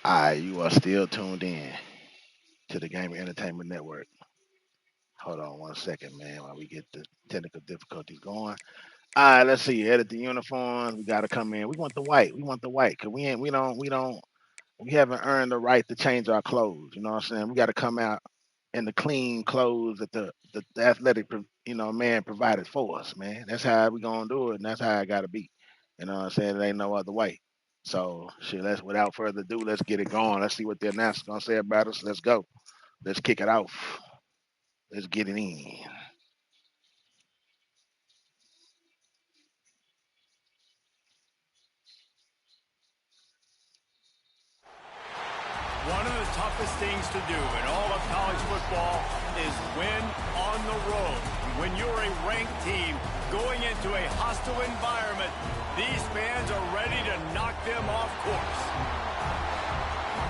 You are still tuned in to the Game Entertainment Network. Hold on 1 second, man, while we get the technical difficulties going. All right, let's see. Edit the uniforms. We gotta come in. We want the white. We want the white because we ain't. We haven't earned the right to change our clothes. You know what I'm saying? We got to come out in the clean clothes that the athletic, man provided for us, man. That's how we gonna do it, and that's how I gotta be. You know what I'm saying? There ain't no other way. So shit. Let's without further ado, let's get it going. Let's see what the announcer's gonna say about us. Let's go. Let's kick it off. Let's get it in. One of the toughest things to do in all of college football is win on the road. When you're a ranked team going into a hostile environment, these fans are ready to knock them off course.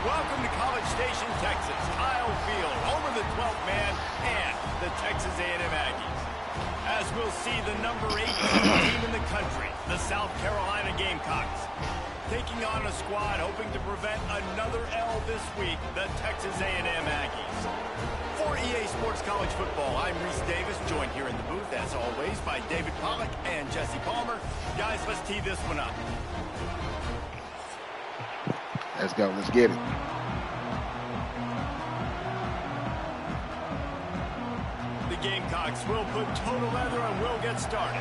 Welcome to College Station, Texas. Kyle Field over the 12th man and the Texas A&M Aggies. As we'll see the number 8 team in the country, the South Carolina Gamecocks, taking on a squad hoping to prevent another L this week, the Texas A&M Aggies. For EA Sports College Football, I'm Reese Davis, joined here in the booth, as always, by David Pollack and Jesse Palmer. Guys, let's tee this one up. Let's go. Let's get it. The Gamecocks will put total leather and we'll get started.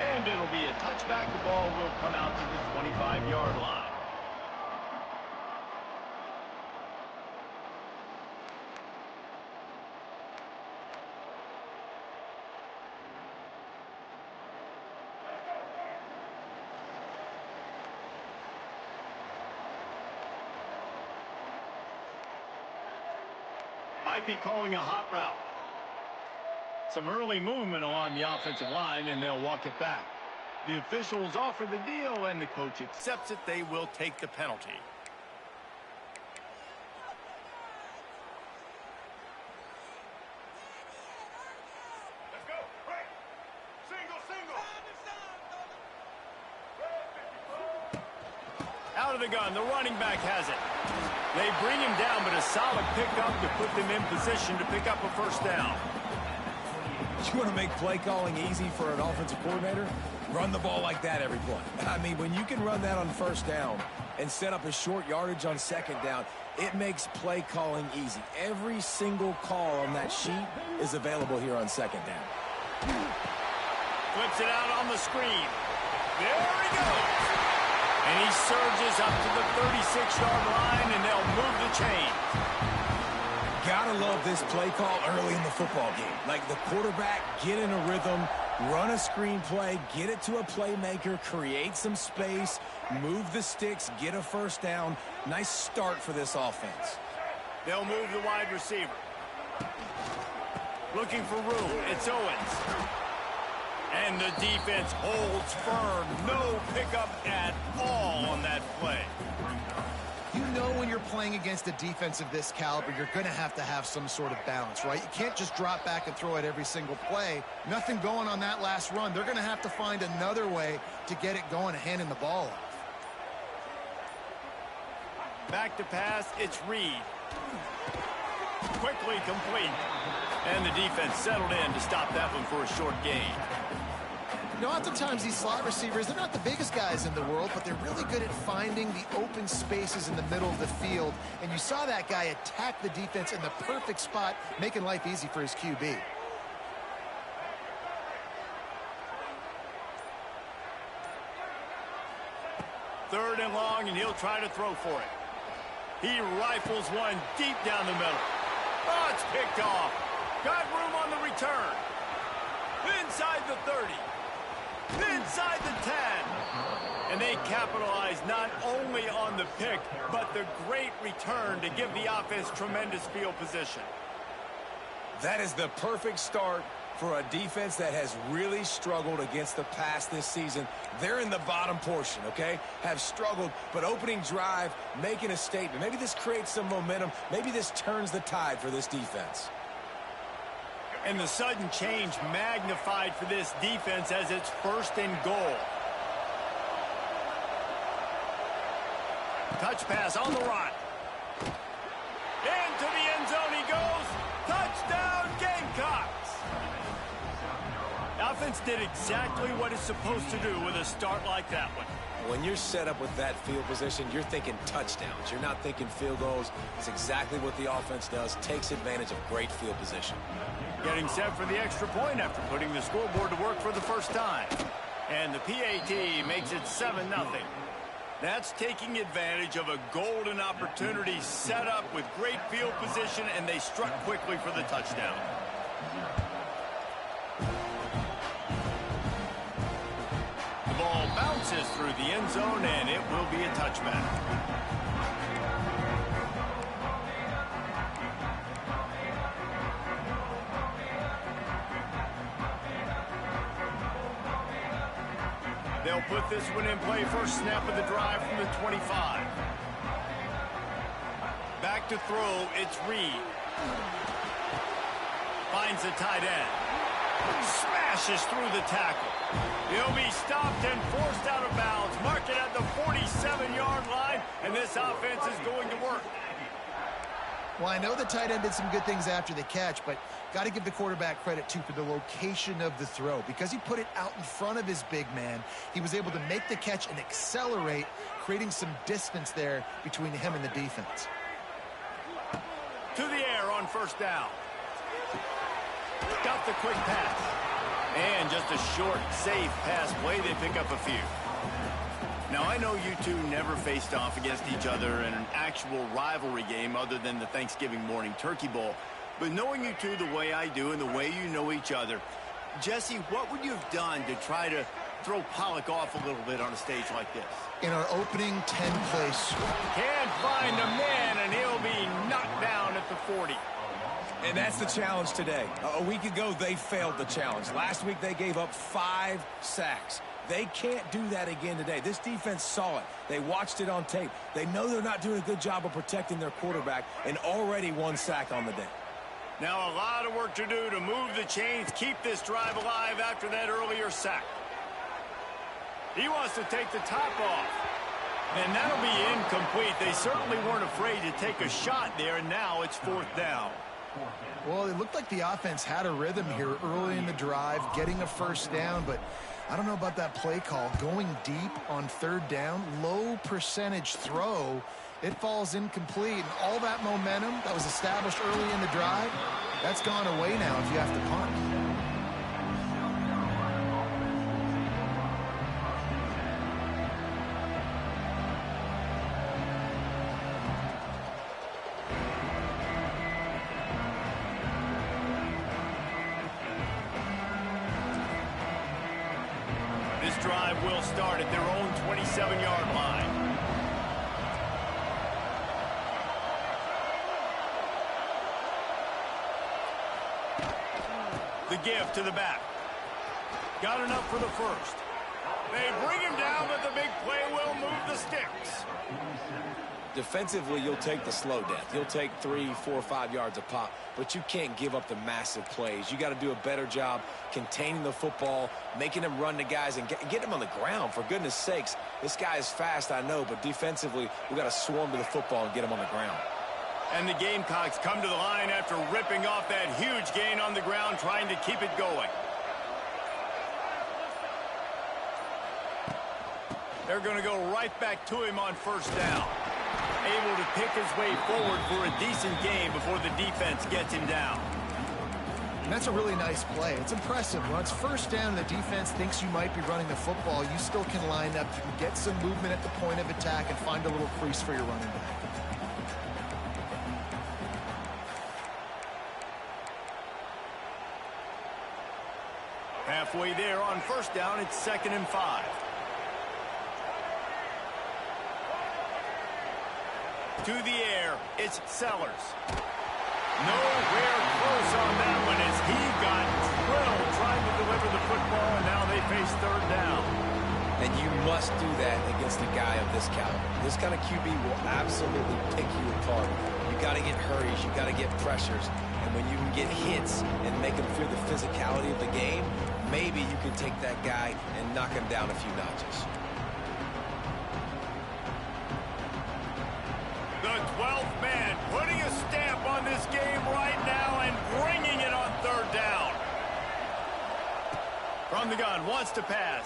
And it'll be a touchback. The ball will come out to the 25-yard line. Might be calling a hot route. Some early movement along the offensive line, and they'll walk it back. The officials offer the deal, and the coach accepts it. They will take the penalty. Let's go. Break. Single. Out of the gun. The running back has it. They bring him down, but a solid pickup to put them in position to pick up a first down. You want to make play calling easy for an offensive coordinator? Run the ball like that every play. I mean, when you can run that on first down and set up a short yardage on second down, it makes play calling easy. Every single call on that sheet is available here on second down. Flips it out on the screen. There he goes. And he surges up to the 36-yard line, and they'll move the chain. Gotta love this play call early in the football game. Like the quarterback, get in a rhythm, run a screen play, get it to a playmaker, create some space, move the sticks, get a first down. Nice start for this offense. They'll move the wide receiver. Looking for room. It's Owens. And the defense holds firm. No pickup at all on that play. You know when you're playing against a defense of this caliber, you're going to have some sort of balance, right? You can't just drop back and throw it every single play. Nothing going on that last run. They're going to have to find another way to get it going, handing the ball off. Back to pass, it's Reed. Quickly complete. And the defense settled in to stop that one for a short gain. You know, oftentimes these slot receivers, they're not the biggest guys in the world, but they're really good at finding the open spaces in the middle of the field. And you saw that guy attack the defense in the perfect spot, making life easy for his QB. Third and long, and he'll try to throw for it. He rifles one deep down the middle. Oh, it's picked off. Got room on the return. Inside the 30. Inside the 10. And they capitalize not only on the pick, but the great return to give the offense tremendous field position. That is the perfect start for a defense that has really struggled against the pass this season. They're in the bottom portion, okay? Have struggled, but opening drive, making a statement. Maybe this creates some momentum. Maybe this turns the tide for this defense. And the sudden change magnified for this defense as it's 1st and goal. Touch pass on the run. Into the end zone he goes. Touchdown, Gamecocks. The offense did exactly what it's supposed to do with a start like that one. When you're set up with that field position, you're thinking touchdowns. You're not thinking field goals. It's exactly what the offense does. Takes advantage of great field position. Getting set for the extra point after putting the scoreboard to work for the first time. And the PAT makes it 7-0. That's taking advantage of a golden opportunity set up with great field position, and they struck quickly for the touchdown. The ball bounces through the end zone, and it will be a touchback. They'll put this one in play. First snap of the drive from the 25. Back to throw, it's Reed. Finds the tight end. Smashes through the tackle. He'll be stopped and forced out of bounds. Mark it at the 47-yard line, and this offense is going to work. Well, I know the tight end did some good things after the catch, but got to give the quarterback credit, too, for the location of the throw. Because he put it out in front of his big man, he was able to make the catch and accelerate, creating some distance there between him and the defense. To the air on first down. Got the quick pass. And just a short, safe pass play. They pick up a few. Now, I know you two never faced off against each other in an actual rivalry game other than the Thanksgiving morning Turkey Bowl. But knowing you two the way I do and the way you know each other, Jesse, what would you have done to try to throw Pollock off a little bit on a stage like this? In our opening 10-play swing. Can't find a man, and he'll be knocked down at the 40. And that's the challenge today. A week ago, they failed the challenge. Last week, they gave up 5 sacks. They can't do that again today. This defense saw it. They watched it on tape. They know they're not doing a good job of protecting their quarterback, and already 1 sack on the day. Now a lot of work to do to move the chains, keep this drive alive after that earlier sack. He wants to take the top off. And that'll be incomplete. They certainly weren't afraid to take a shot there, and now it's 4th down. Well, it looked like the offense had a rhythm here early in the drive, getting a first down, but I don't know about that play call. Going deep on 3rd down, low percentage throw, it falls incomplete. And all that momentum that was established early in the drive, that's gone away now if you have to punt. This drive will start at their own 27-yard line. The give to the back. Got enough for the first. They bring him down, but the big play will move the sticks. Defensively, you'll take the slow death. You'll take 3, 4, 5 yards a pop, but you can't give up the massive plays. You got to do a better job containing the football, making them run the guys, and get them on the ground. For goodness sakes, this guy is fast, I know, but defensively, we got to swarm to the football and get him on the ground. And the Gamecocks come to the line after ripping off that huge gain on the ground, trying to keep it going. They're going to go right back to him on first down. Able to pick his way forward for a decent gain before the defense gets him down. And that's a really nice play. It's impressive. When it's first down and the defense thinks you might be running the football, you still can line up. You can get some movement at the point of attack and find a little crease for your running back. Halfway there on first down, it's 2nd and 5. To the air, it's Sellers. Nowhere close on that one as he got drilled trying to deliver the football, and now they face 3rd down. And you must do that against a guy of this caliber. This kind of QB will absolutely pick you apart. You got to get hurries. You got to get pressures. And when you can get hits and make him feel the physicality of the game, maybe you can take that guy and knock him down a few notches. The 12th man putting a stamp on this game right now and bringing it on third down. From the gun, wants to pass.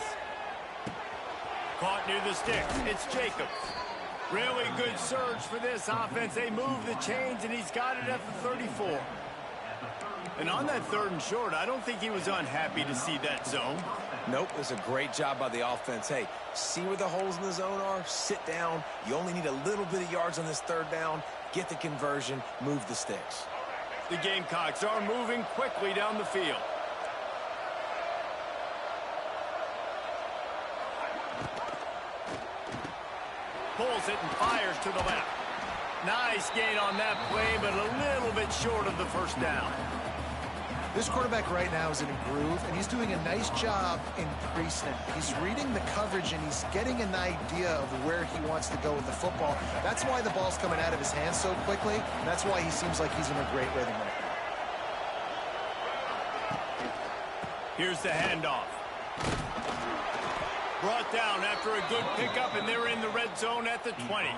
Caught near the sticks. It's Jacobs. Really good surge for this offense. They move the chains, and he's got it at the 34. And on that 3rd and short, I don't think he was unhappy to see that zone. Nope, it was a great job by the offense. Hey, see where the holes in the zone are? Sit down. You only need a little bit of yards on this 3rd down. Get the conversion. Move the sticks. The Gamecocks are moving quickly down the field. Pulls it and fires to the left. Nice gain on that play, but a little bit short of the 1st down. This quarterback right now is in a groove, and he's doing a nice job in pre-snap. He's reading the coverage, and he's getting an idea of where he wants to go with the football. That's why the ball's coming out of his hands so quickly, and that's why he seems like he's in a great rhythm right now. Here's the handoff. Brought down after a good pickup, and they're in the red zone at the 20.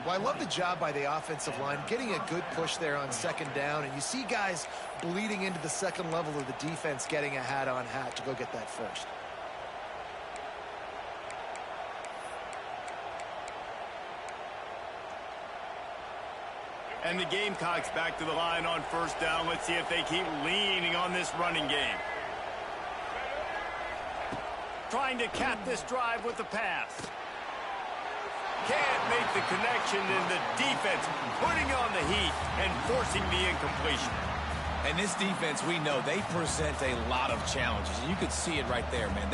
Well, I love the job by the offensive line, getting a good push there on 2nd down, and you see guys bleeding into the 2nd level of the defense, getting a hat-on-hat to go get that 1st. And the Gamecocks back to the line on 1st down. Let's see if they keep leaning on this running game. Trying to cap this drive with the pass. Can't make the connection, and the defense putting on the heat and forcing the incompletion. And this defense, we know, they present a lot of challenges. You could see it right there, man.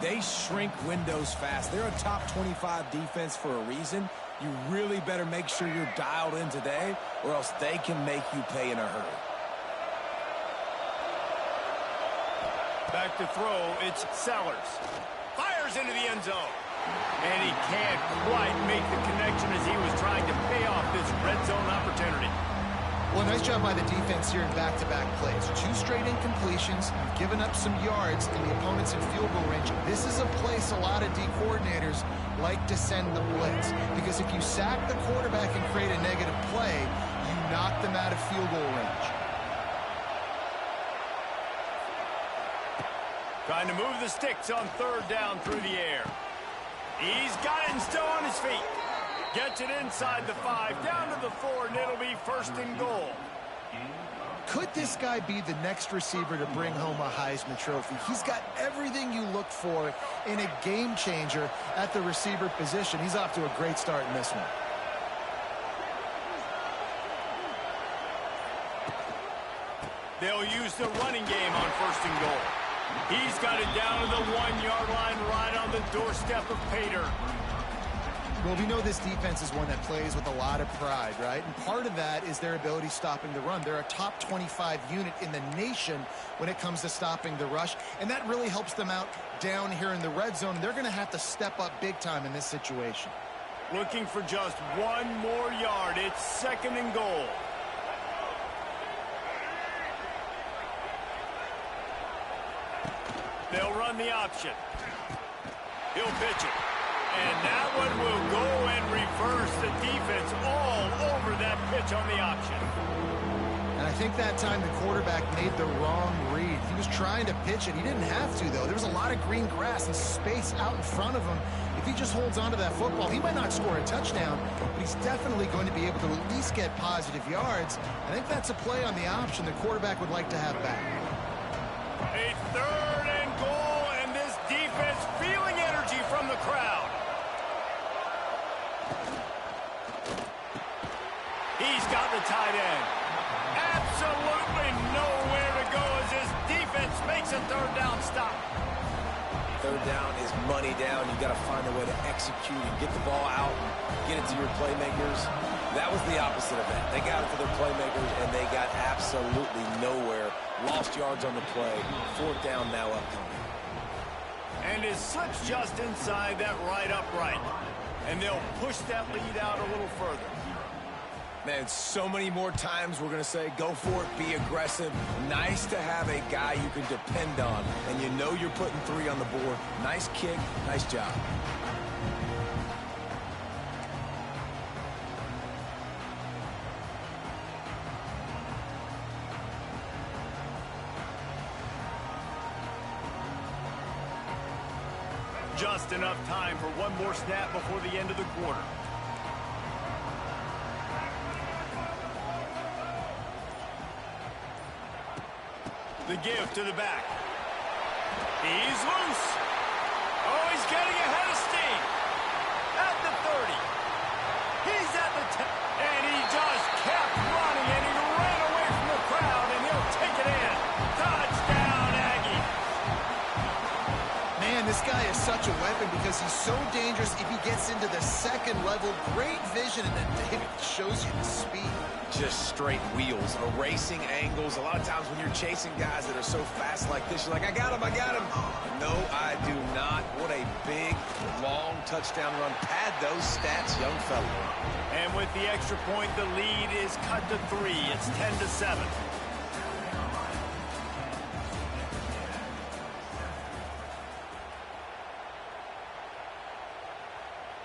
They shrink windows fast. They're a top 25 defense for a reason. You really better make sure you're dialed in today, or else they can make you pay in a hurry. Back to throw, it's Sellers. Fires into the end zone. And he can't quite make the connection as he was trying to pay off this red zone opportunity. Well, nice job by the defense here in back-to-back plays. 2 straight incompletions. You've given up some yards, and the opponent's in field goal range. This is a place a lot of D coordinators like to send the blitz, because if you sack the quarterback and create a negative play, you knock them out of field goal range. Trying to move the sticks on 3rd down through the air. He's got it and still on his feet. Gets it inside the 5, down to the 4, and it'll be 1st and goal. Could this guy be the next receiver to bring home a Heisman Trophy? He's got everything you look for in a game changer at the receiver position. He's off to a great start in this one. They'll use the running game on 1st and goal. He's got it down to the 1-yard line, right on the doorstep of Pater. Well, we know this defense is one that plays with a lot of pride, right? And part of that is their ability stopping the run. They're a top 25 unit in the nation when it comes to stopping the rush, and that really helps them out down here in the red zone. They're going to have to step up big time in this situation. Looking for just 1 more yard. It's 2nd and goal. They'll run the option. He'll pitch it. And that one will go and reverse the defense all over that pitch on the option. And I think that time the quarterback made the wrong read. He was trying to pitch it. He didn't have to, though. There was a lot of green grass and space out in front of him. If he just holds on to that football, he might not score a touchdown, but he's definitely going to be able to at least get positive yards. I think that's a play on the option the quarterback would like to have back. A 3rd and goal, and this defense feeling energy from the crowd. He's got the tight end. Absolutely nowhere to go as his defense makes a 3rd down stop. 3rd down is money down. You've got to find a way to execute and get the ball out and get it to your playmakers. That was the opposite of that. They got it to their playmakers, and they got absolutely nowhere. Lost yards on the play. 4th down now upcoming. And it slips just inside that right upright. And they'll push that lead out a little further. Man, so many more times we're going to say, go for it, be aggressive. Nice to have a guy you can depend on, and you know you're putting 3 on the board. Nice kick, nice job. Just enough time for one more snap before the end of the quarter. The give to the back. He's loose. Oh, he's getting ahead of steam. At the 30. He's at the 10. And he just kept running, and he ran away from the crowd, and he'll take it in. Touchdown, Aggie. Man, this guy is such a weapon because he's so dangerous if he gets into the second level. Great vision, and then David shows you the speed. Just straight wheels, erasing angles. A lot of times when you're chasing guys that are so fast like this, you're like, I got him, I got him. No, I do not. What a big, long touchdown run. Pad those stats, young fella. And with the extra point, the lead is cut to 3. It's 10-7.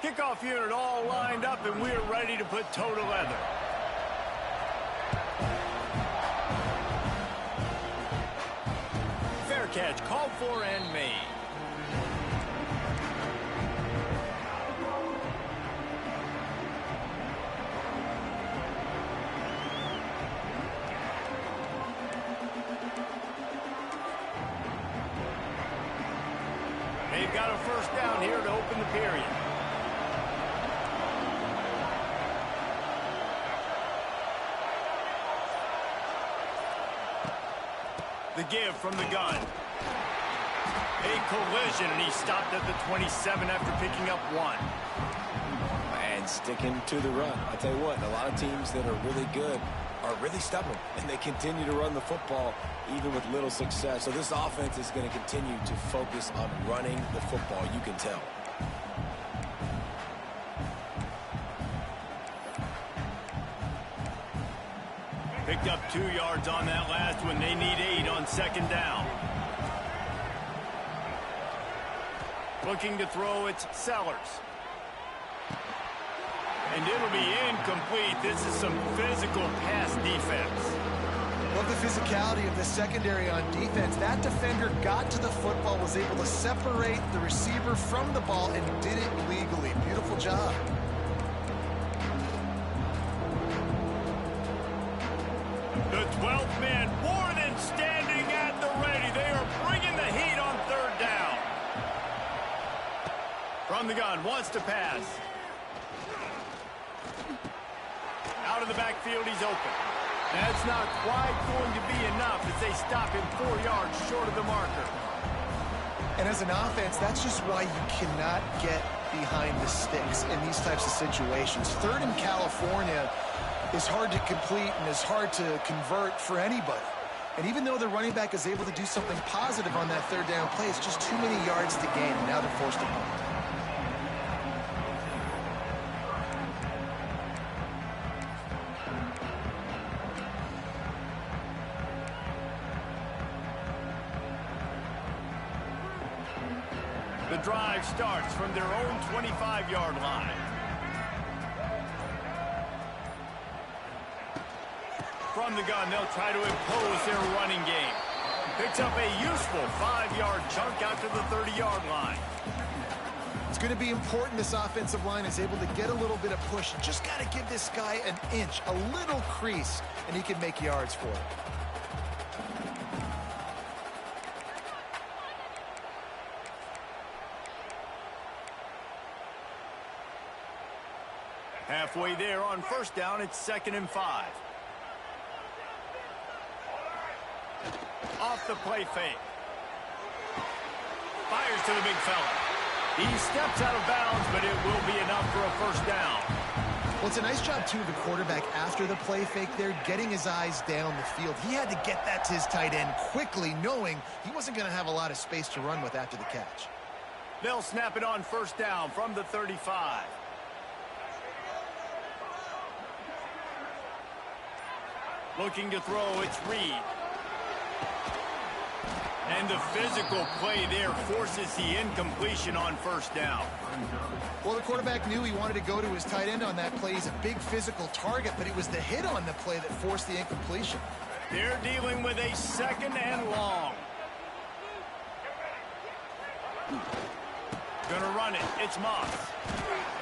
Kickoff unit all lined up, and we're ready to put toe to leather. Fair catch called for and made. They've got a first down here to open the period. The give from the gun. A collision, and he stopped at the 27 after picking up 1. And sticking to the run. I tell you what, a lot of teams that are really good are really stubborn, and they continue to run the football even with little success. So this offense is going to continue to focus on running the football, you can tell. Picked up 2 yards on that last one. They need 8 on second down. Looking to throw, it's Sellers. And it'll be incomplete. This is some physical pass defense. Love the physicality of the secondary on defense. That defender got to the football, was able to separate the receiver from the ball, and did it legally. Beautiful job. The 12th man more than standing at the ready. They are bringing the heat on third down. From the gun, wants to pass. Out of the backfield, he's open. That's not quite going to be enough as they stop him 4 yards short of the marker. And as an offense, that's just why you cannot get behind the sticks in these types of situations. Third in California is hard to complete and is hard to convert for anybody. And even though the running back is able to do something positive on that third down play, it's just too many yards to gain, and now they're forced to punt. The drive starts from their own 25-yard line. From the gun, they'll try to impose their running game. Picks up a useful 5-yard chunk out to the 30-yard line. It's going to be important this offensive line is able to get a little bit of push. You just got to give this guy an inch, a little crease, and he can make yards for it. Halfway there on first down, it's 2nd and 5. Off the play fake. Fires to the big fella. He steps out of bounds, but it will be enough for a first down. Well, it's a nice job, too, of the quarterback after the play fake there, getting his eyes down the field. He had to get that to his tight end quickly, knowing he wasn't going to have a lot of space to run with after the catch. They'll snap it on first down from the 35. Looking to throw, it's Reed. And the physical play there forces the incompletion on first down. Well, the quarterback knew he wanted to go to his tight end on that play. He's a big physical target, but it was the hit on the play that forced the incompletion. They're dealing with a 2nd and long. Gonna run it. It's Moss.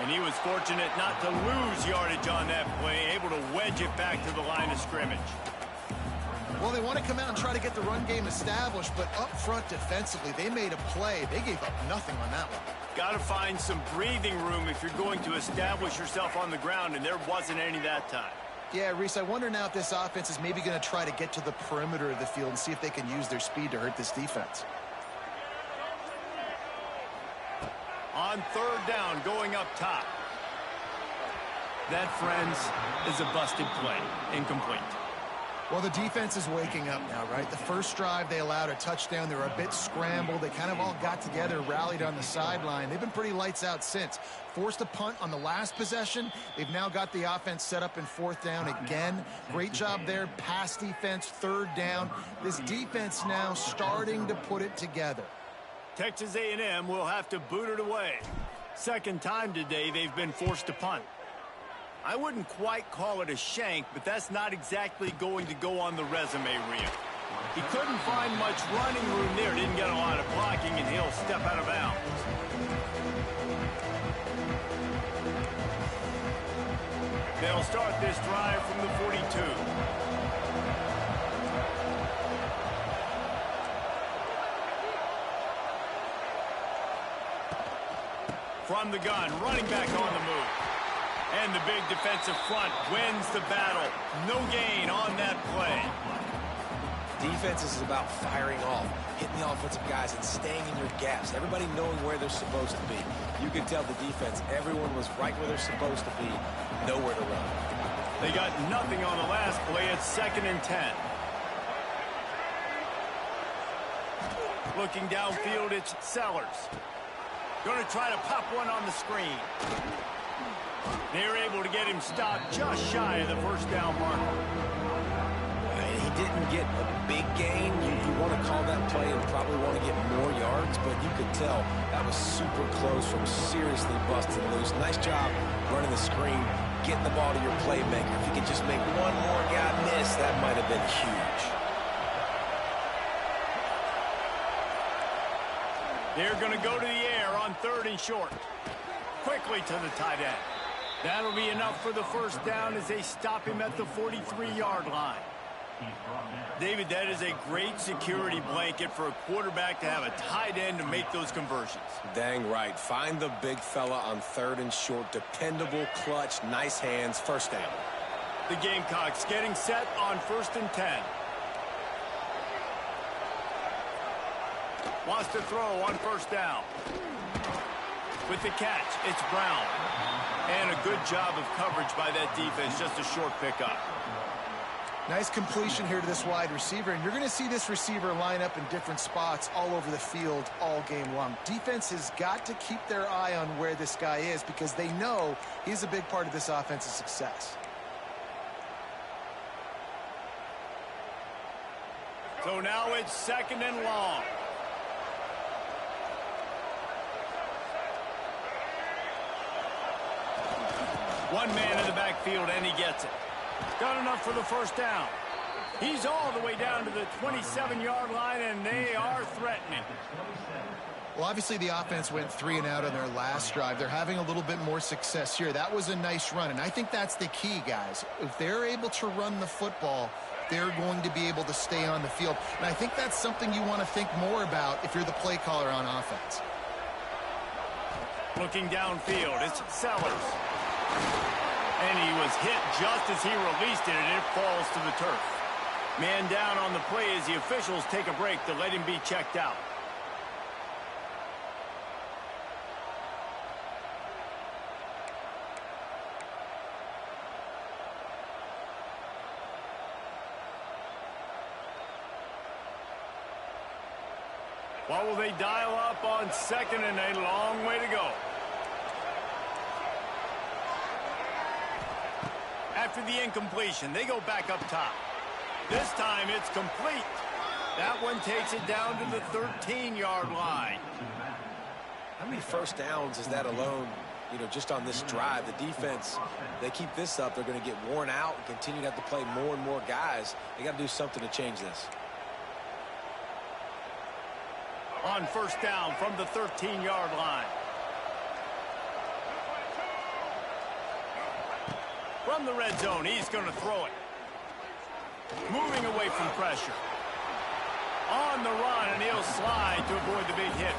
And he was fortunate not to lose yardage on that play, able to wedge it back to the line of scrimmage. Well, they want to come out and try to get the run game established, but up front defensively, they made a play. They gave up nothing on that one. Got to find some breathing room if you're going to establish yourself on the ground, and there wasn't any that time. Yeah, Reese, I wonder now if this offense is maybe going to try to get to the perimeter of the field and see if they can use their speed to hurt this defense. On 3rd down, going up top. That, friends, is a busted play. Incomplete. Well, the defense is waking up now, right? The first drive, they allowed a touchdown. They were a bit scrambled. They kind of all got together, rallied on the sideline. They've been pretty lights out since. Forced a punt on the last possession. They've now got the offense set up in 4th down again. Great job there. Pass defense, 3rd down. This defense now starting to put it together. Texas A&M will have to boot it away. 2nd time today they've been forced to punt. I wouldn't quite call it a shank, but that's not exactly going to go on the resume reel. He couldn't find much running room there, didn't get a lot of blocking, and he'll step out of bounds. They'll start this drive from the 42. From the gun, running back on the move. And the big defensive front wins the battle. No gain on that play. Defense is about firing off, hitting the offensive guys and staying in your gaps. Everybody knowing where they're supposed to be. You can tell the defense, everyone was right where they're supposed to be, nowhere to run. They got nothing on the last play. It's 2nd and 10. Looking downfield, it's Sellers. Going to try to pop one on the screen. They're able to get him stopped just shy of the 1st down marker. And he didn't get a big gain. You want to call that play and probably want to get more yards, but you could tell that was super close from seriously busting loose. Nice job running the screen, getting the ball to your playmaker. If you could just make one more guy miss, that might have been huge. They're going to go to the air on 3rd and short. Quickly to the tight end. That'll be enough for the 1st down as they stop him at the 43-yard line. David, that is a great security blanket for a quarterback to have a tight end to make those conversions. Dang right. Find the big fella on 3rd and short. Dependable, clutch, nice hands, 1st down. The Gamecocks getting set on 1st and 10. Wants to throw on 1st down. With the catch, it's Brown. And a good job of coverage by that defense, just a short pickup. Nice completion here to this wide receiver, and you're going to see this receiver line up in different spots all over the field all game long. Defense has got to keep their eye on where this guy is because they know he's a big part of this offense's success. So now it's 2nd and long. One man in the backfield, and he gets it. Got enough for the 1st down. He's all the way down to the 27-yard line, and they are threatening. Well, obviously the offense went 3 and out on their last drive. They're having a little bit more success here. That was a nice run, and I think that's the key, guys. If they're able to run the football, they're going to be able to stay on the field. And I think that's something you want to think more about if you're the play caller on offense. Looking downfield, it's Sellers. And he was hit just as he released it, and it falls to the turf. Man down on the play as the officials take a break to let him be checked out. What will they dial up on second and a long way to go? After the incompletion, they go back up top. This time it's complete. That one takes it down to the 13-yard line. How many first downs is that alone, just on this drive? The defense, they keep this up, they're going to get worn out and continue to have to play more and more guys. They got to do something to change this. On first down from the 13-yard line. From the red zone, he's going to throw it. Moving away from pressure. On the run, and he'll slide to avoid the big hit.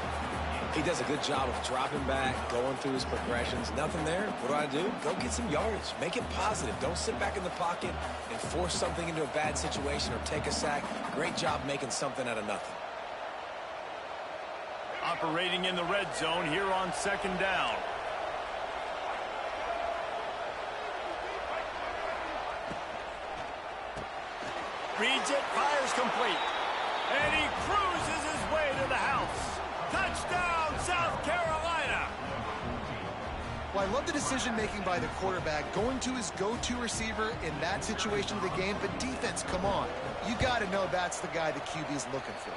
He does a good job of dropping back, going through his progressions. Nothing there. What do? Go get some yardage. Make it positive. Don't sit back in the pocket and force something into a bad situation or take a sack. Great job making something out of nothing. Operating in the red zone here on second down. Reads it, fires complete. And he cruises his way to the house. Touchdown, South Carolina. Well, I love the decision-making by the quarterback, going to his go-to receiver in that situation of the game. But defense, come on. You got to know that's the guy the QB's looking for.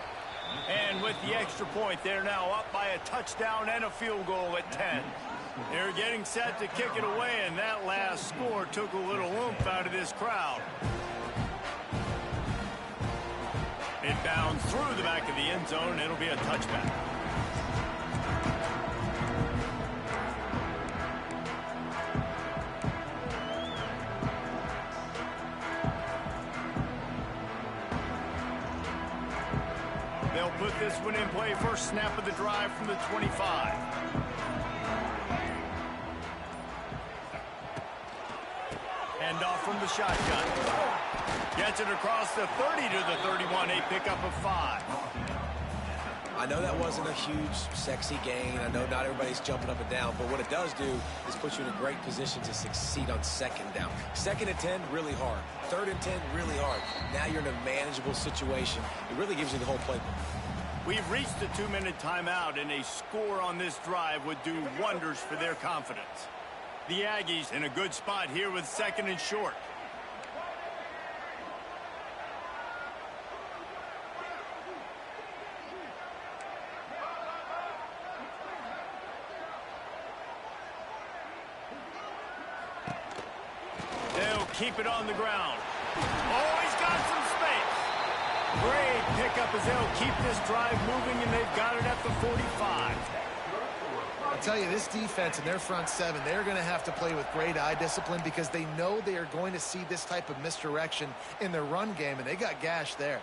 And with the extra point, they're now up by a touchdown and a field goal at 10. They're getting set to kick it away, and that last score took a little oomph out of this crowd. It bounds through the back of the end zone, and it'll be a touchback. They'll put this one in play. First snap of the drive from the 25. Hand off from the shotgun. Gets it across the 30 to the 31, a pickup of 5. I know that wasn't a huge, sexy gain. I know not everybody's jumping up and down, but what it does do is put you in a great position to succeed on second down. Second and 10, really hard. Third and 10, really hard. Now you're in a manageable situation. It really gives you the whole playbook. We've reached the 2-minute timeout, and a score on this drive would do wonders for their confidence. The Aggies in a good spot here with second and short. They'll keep it on the ground. Oh, he's got some space. Great pickup as they'll keep this drive moving, and they've got it at the 45. I'll tell you, this defense and their front seven, they're going to have to play with great eye discipline because they know they are going to see this type of misdirection in their run game, and they got gashed there.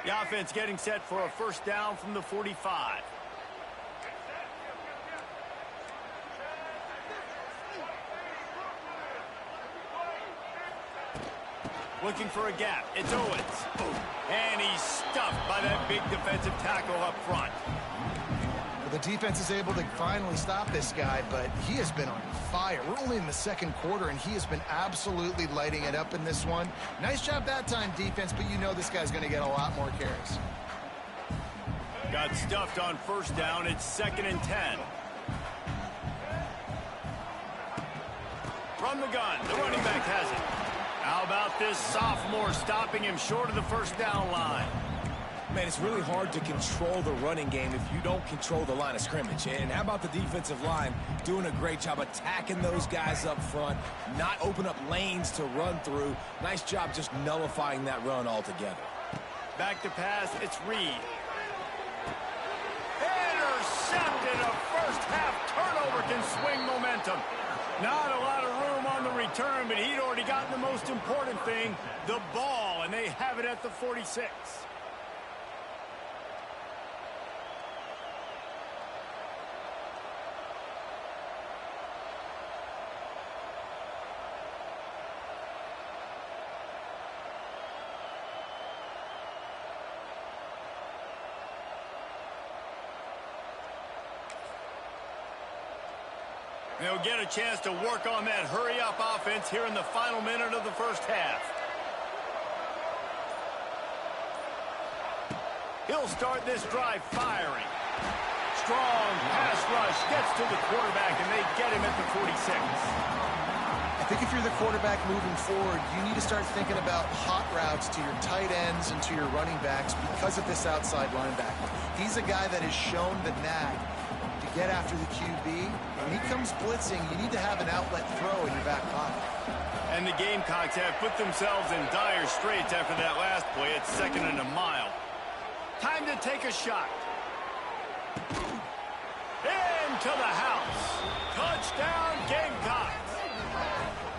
The offense getting set for a first down from the 45. Looking for a gap. It's Owens. And he's stuffed by that big defensive tackle up front. Well, the defense is able to finally stop this guy, but he has been on fire. We're only in the second quarter, and he has been absolutely lighting it up in this one. Nice job that time, defense, but you know this guy's going to get a lot more carries. Got stuffed on first down. It's second and 10. From the gun, the running back has it. How about this sophomore stopping him short of the first down line? Man, it's really hard to control the running game if you don't control the line of scrimmage. And how about the defensive line doing a great job attacking those guys up front, not open up lanes to run through. Nice job just nullifying that run altogether. Back to pass, it's Reed. Intercepted. A first half turnover can swing momentum. Not a lot of room on the return, but he'd already gotten the most important thing, the ball, and they have it at the 46. They'll get a chance to work on that hurry-up offense here in the final minute of the first half. He'll start this drive firing. Strong pass rush gets to the quarterback, and they get him at the 46. I think if you're the quarterback moving forward, you need to start thinking about hot routes to your tight ends and to your running backs because of this outside linebacker. He's a guy that has shown the knack to get after the QB. When he comes blitzing, you need to have an outlet throw in your back pocket. And the Gamecocks have put themselves in dire straits after that last play. It's 2nd and a mile. Time to take a shot. Into the house. Touchdown, Gamecocks.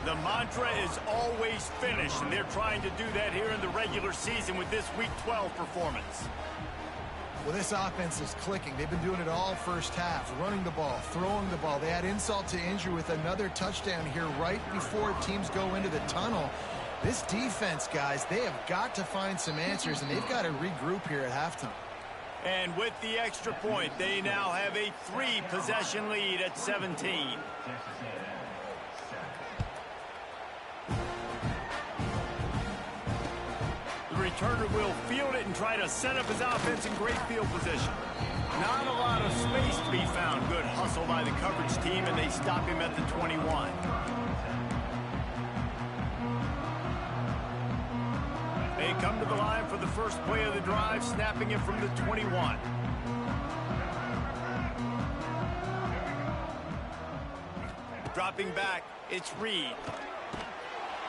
The mantra is always finish, and they're trying to do that here in the regular season with this Week 12 performance. Well, this offense is clicking. They've been doing it all first half, running the ball, throwing the ball. They add insult to injury with another touchdown here right before teams go into the tunnel. This defense, guys, they have got to find some answers, and they've got to regroup here at halftime. And with the extra point, they now have a 3-possession lead at 17. The returner will field it and try to set up his offense in great field position. Not a lot of space to be found. Good hustle by the coverage team, and they stop him at the 21. They come to the line for the first play of the drive, snapping it from the 21. Dropping back, it's Reed.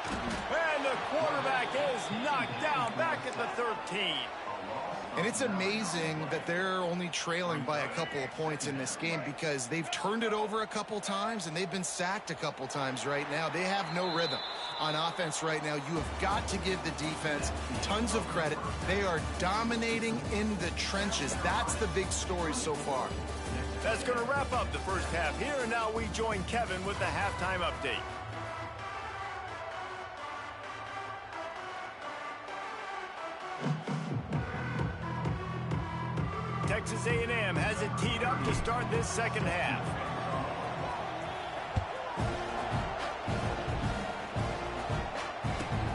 And the quarterback is knocked down back at the 13. And it's amazing that they're only trailing by a couple of points in this game because they've turned it over a couple times and they've been sacked a couple times right now. They have no rhythm on offense right now. You have got to give the defense tons of credit. They are dominating in the trenches. That's the big story so far. That's going to wrap up the first half here, and now we join Kevin with the halftime update. Texas A&M has it teed up to start this second half.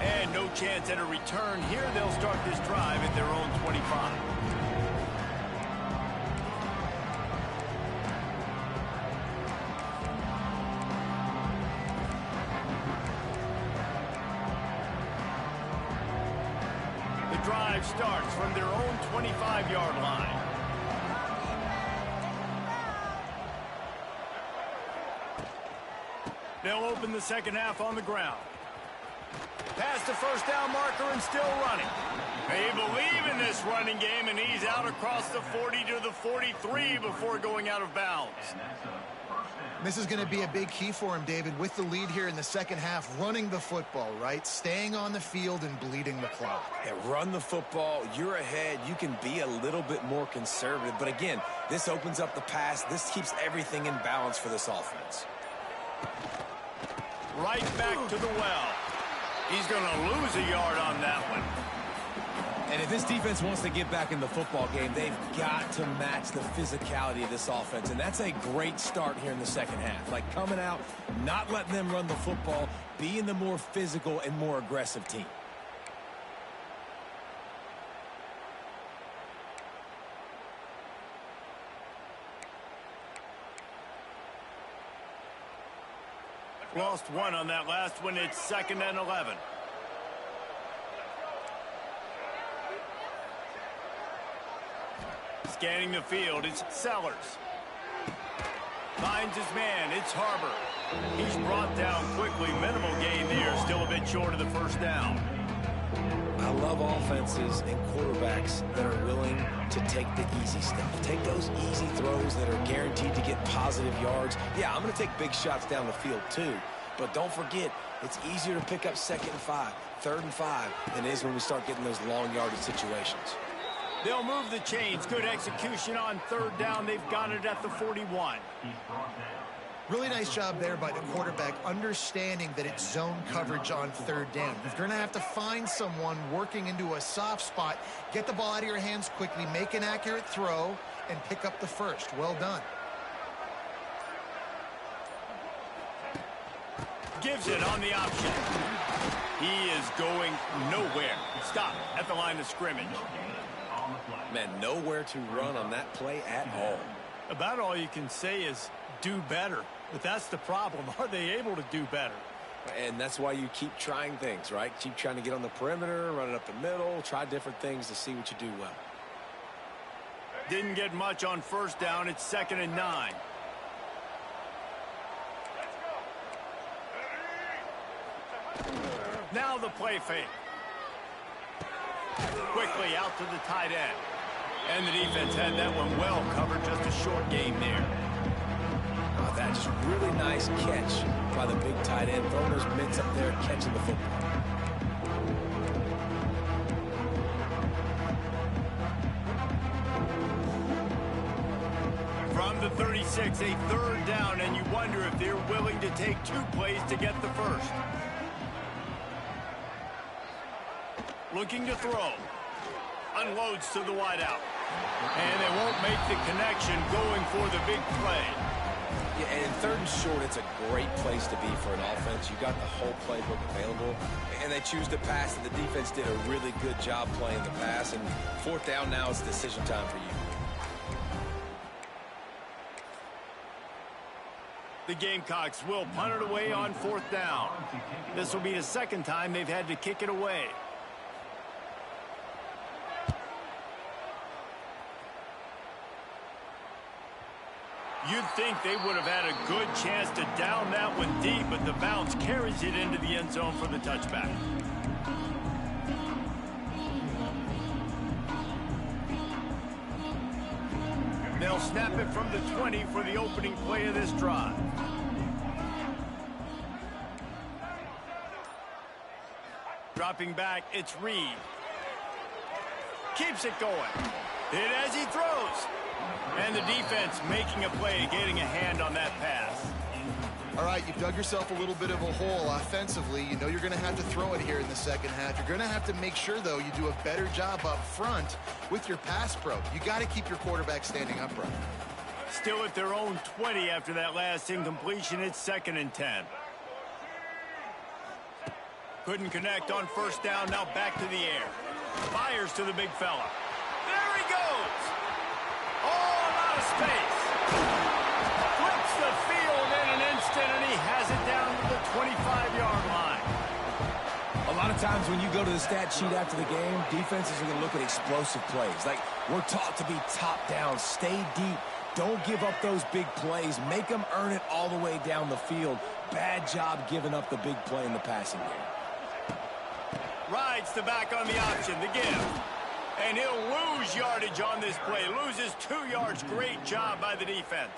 And no chance at a return here. They'll start this drive at their own 25. The drive starts from their own 25-yard line. They'll open the second half on the ground. Past the first down marker and still running. They believe in this running game, and he's out across the 40 to the 43 before going out of bounds. This is going to be a big key for him, David, with the lead here in the second half, running the football, right? Staying on the field and bleeding the clock. Yeah, run the football. You're ahead. You can be a little bit more conservative. But again, this opens up the pass. This keeps everything in balance for this offense. Right back to the well. He's going to lose a yard on that one. And if this defense wants to get back in the football game, they've got to match the physicality of this offense. And that's a great start here in the second half. Like coming out, not letting them run the football, being the more physical and more aggressive team. Lost one on that last one. It's 2nd and 11. Scanning the field, it's Sellers. Finds his man, it's Harbor. He's brought down quickly. Minimal gain there, still a bit short of the first down. I love offenses and quarterbacks that are willing to take the easy stuff. Take those easy throws that are guaranteed to get positive yards. Yeah, I'm going to take big shots down the field too. But don't forget, it's easier to pick up 2nd and 5, 3rd and 5 than it is when we start getting those long yardage situations. They'll move the chains. Good execution on 3rd down. They've got it at the 41. Really nice job there by the quarterback, understanding that it's zone coverage on 3rd down. You're going to have to find someone working into a soft spot, get the ball out of your hands quickly, make an accurate throw, and pick up the first. Well done. Gives it on the option. He is going nowhere. Stop at the line of scrimmage. Man, nowhere to run on that play at all. About all you can say is do better. But that's the problem. Are they able to do better? And that's why you keep trying things, right? Keep trying to get on the perimeter, run it up the middle, try different things to see what you do well. Didn't get much on first down. It's 2nd and 9. Now the play fake. Quickly out to the tight end. And the defense had that one well covered. Just a short game there. Oh, that just really nice catch by the big tight end. Throwing those mitts up there, catching the football. From the 36, a 3rd down, and you wonder if they're willing to take 2 plays to get the first. Looking to throw. Unloads to the wideout. And they won't make the connection going for the big play. Yeah, and in 3rd and short, it's a great place to be for an offense. You got the whole playbook available, and they choose to pass, and the defense did a really good job playing the pass. And 4th down now is decision time for you. The Gamecocks will punt it away on 4th down. This will be the 2nd time they've had to kick it away. You'd think they would have had a good chance to down that one deep, but the bounce carries it into the end zone for the touchback. They'll snap it from the 20 for the opening play of this drive. Dropping back, it's Reed. Keeps it going. Hit as he throws. And the defense making a play, getting a hand on that pass. All right, you've dug yourself a little bit of a hole offensively. You know you're going to have to throw it here in the second half. You're going to have to make sure, though, you do a better job up front with your pass pro. You got to keep your quarterback standing upright. Still at their own 20 after that last incompletion. It's 2nd and 10. Couldn't connect on 1st down. Now back to the air. Fires to the big fella. There he goes. Oh, a lot of space. Flips the field in an instant, and he has it down to the 25-yard line. A lot of times when you go to the stat sheet after the game, defenses are going to look at explosive plays. Like, we're taught to be top down, stay deep, don't give up those big plays, make them earn it all the way down the field. Bad job giving up the big play in the passing game. Rides the back on the option, the give. And he'll lose yardage on this play. Loses 2 yards. Great job by the defense.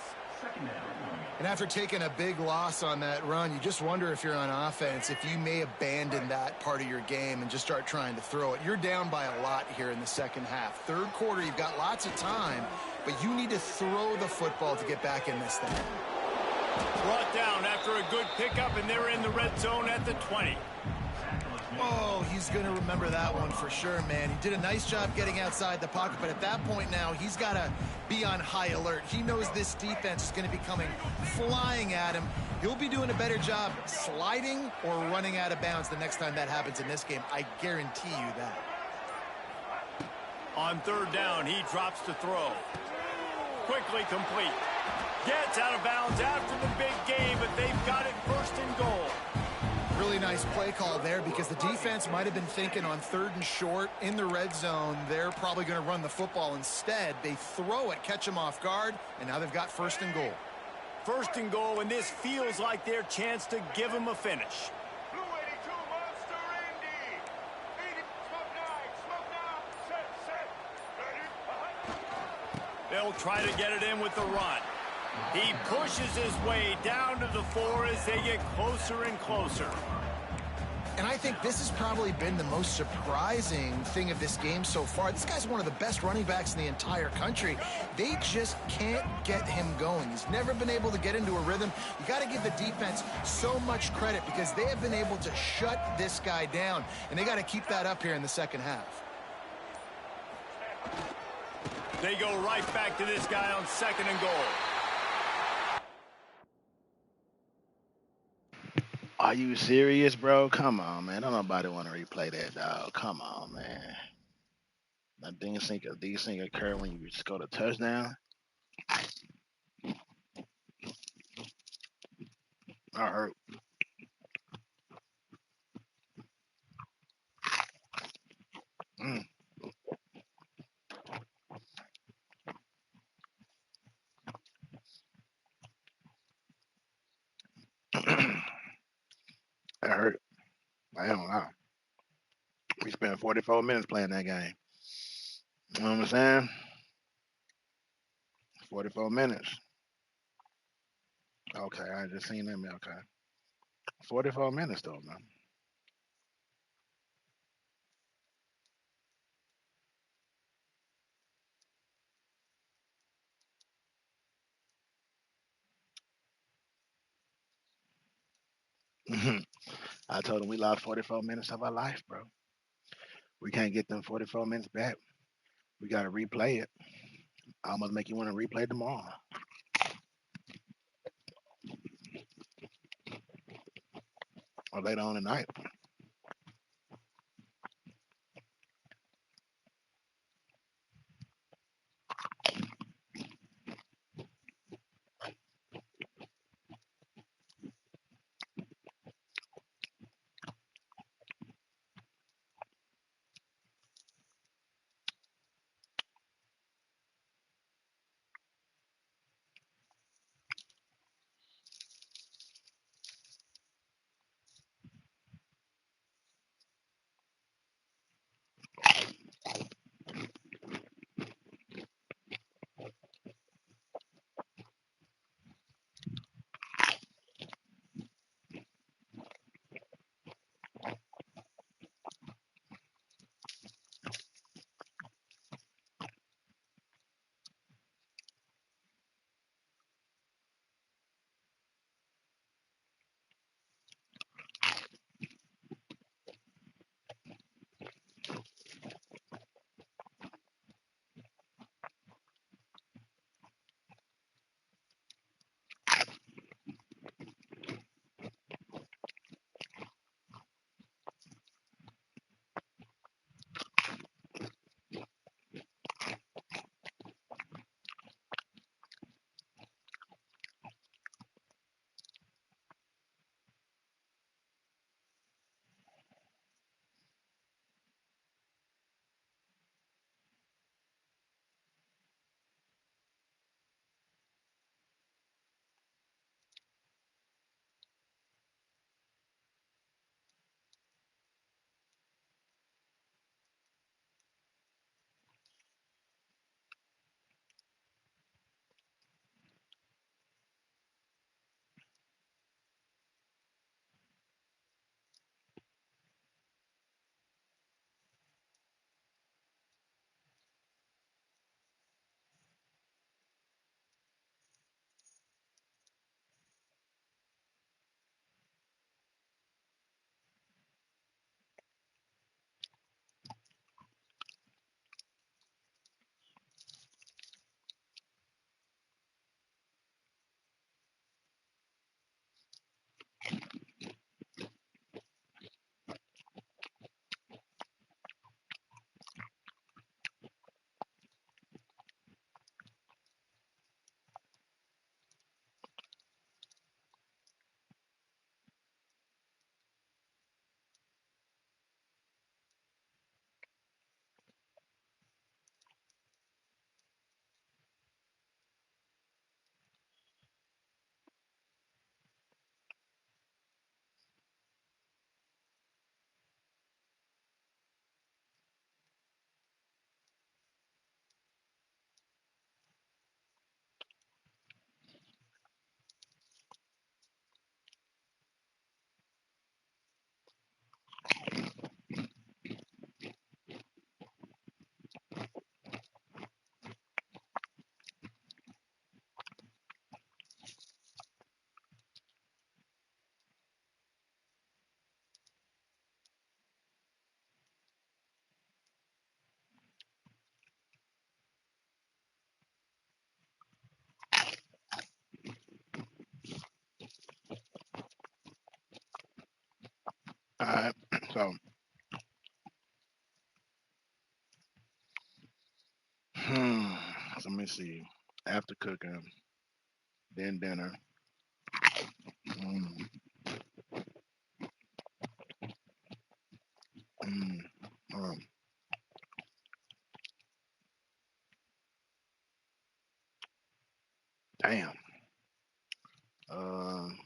And after taking a big loss on that run, you just wonder if you're on offense, if you may abandon that part of your game and just start trying to throw it. You're down by a lot here in the second half. 3rd quarter, you've got lots of time, but you need to throw the football to get back in this thing. Brought down after a good pickup, and they're in the red zone at the 20. Oh, he's going to remember that one for sure, man. He did a nice job getting outside the pocket, but at that point now, he's got to be on high alert. He knows this defense is going to be coming flying at him. He'll be doing a better job sliding or running out of bounds the next time that happens in this game. I guarantee you that. On 3rd down, he drops to throw. Quickly complete. Gets out of bounds after the big game, but they've got it 1st and goal. Really nice play call there because the defense might have been thinking on 3rd and short in the red zone, they're probably going to run the football instead. They throw it, catch them off guard, and now they've got 1st and goal. 1st and goal, and this feels like their chance to give them a finish. They'll try to get it in with the run. He pushes his way down to the 4 as they get closer and closer. And I think this has probably been the most surprising thing of this game so far. This guy's one of the best running backs in the entire country. They just can't get him going. He's never been able to get into a rhythm. You got to give the defense so much credit because they have been able to shut this guy down, and they got to keep that up here in the second half. They go right back to this guy on 2nd and goal. Are you serious, bro? Come on, man. Don't nobody want to replay that, dog. Come on, man. Now, these things occur when you score a touchdown. I hurt. Mm. That hurt. I don't know. We spent 44 minutes playing that game. You know what I'm saying? 44 minutes. Okay, I just seen that. Okay. 44 minutes, though, man. I told him we lost 44 minutes of our life, bro. We can't get them 44 minutes back. We got to replay it. I almost make you want to replay tomorrow or later on tonight. All right. So So let me see. After cooking, then dinner. Mm, mm, um, damn. Um,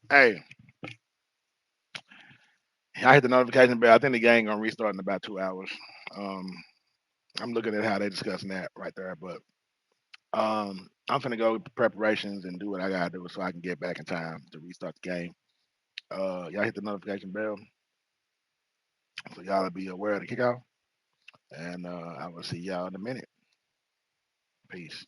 hey, I hit the notification bell. I think the game gonna restart in about 2 hours. Um, I'm looking at how they discussing that right there, but I'm finna go with preparations and do what I gotta do so I can get back in time to restart the game. Y'all hit the notification bell so y'all will be aware of the kickoff, and I will see y'all in a minute. Peace.